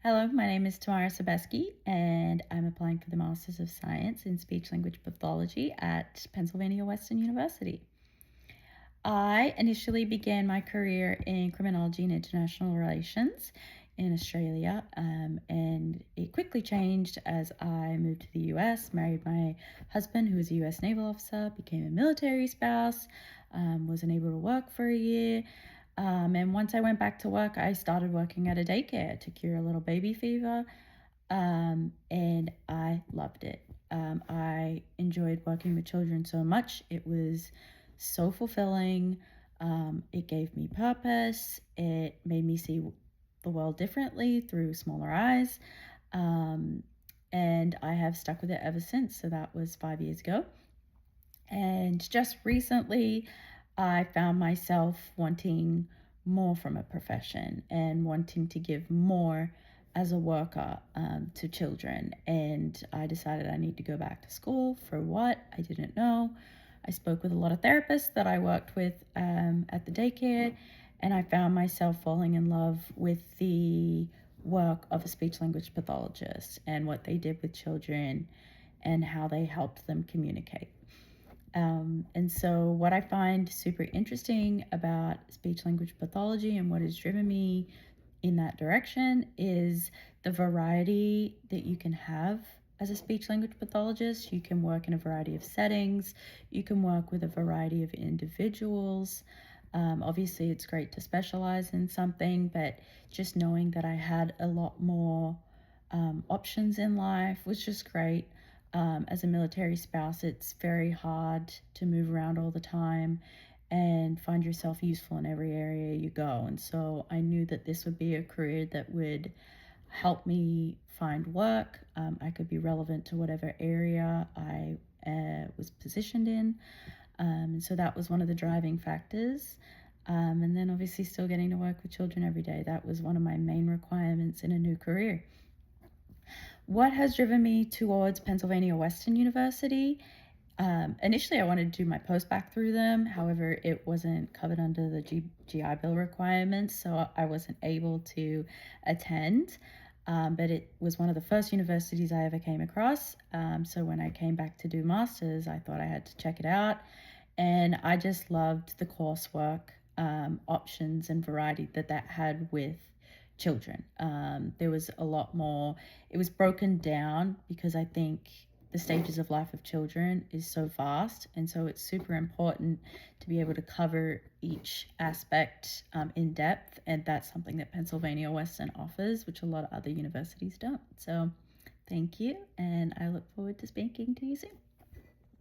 Hello, my name is Tamara Sabesky, and I'm applying for the Masters of Science in Speech Language Pathology at Pennsylvania Western University. I initially began my career in criminology and international relations in Australia, and it quickly changed as I moved to the US, married my husband, who was a US naval officer, became a military spouse, wasn't able to work for a year. And once I went back to work, I started working at a daycare to cure a little baby fever, and I loved it. I enjoyed working with children so much. It was so fulfilling. It gave me purpose. It made me see the world differently through smaller eyes. Um, and I have stuck with it ever since. So that was 5 years ago. And just recently, I found myself wanting more from a profession and wanting to give more as a worker to children. And I decided I need to go back to school. For what? I didn't know. I spoke with a lot of therapists that I worked with at the daycare, and I found myself falling in love with the work of a speech language pathologist and what they did with children and how they helped them communicate. And so, what I find super interesting about speech language pathology and what has driven me in that direction is the variety that you can have as a speech language pathologist. You can work in a variety of settings, you can work with a variety of individuals. Obviously, it's great to specialize in something, but just knowing that I had a lot more options in life was just great. As a military spouse, it's very hard to move around all the time and find yourself useful in every area you go. And so I knew that this would be a career that would help me find work. I could be relevant to whatever area I was positioned in. And so that was one of the driving factors. And then obviously still getting to work with children every day. That was one of my main requirements in a new career. What has driven me towards Pennsylvania Western University? Initially, I wanted to do my post-bac through them. However, it wasn't covered under the GI Bill requirements, so I wasn't able to attend. But it was one of the first universities I ever came across. So when I came back to do masters, I thought I had to check it out. And I just loved the coursework, options, and variety that had with children. There was a lot more. It was broken down because I think the stages of life of children is so vast, and so it's super important to be able to cover each aspect in depth, and that's something that Pennsylvania Western offers, which a lot of other universities don't. So thank you, and I look forward to speaking to you soon.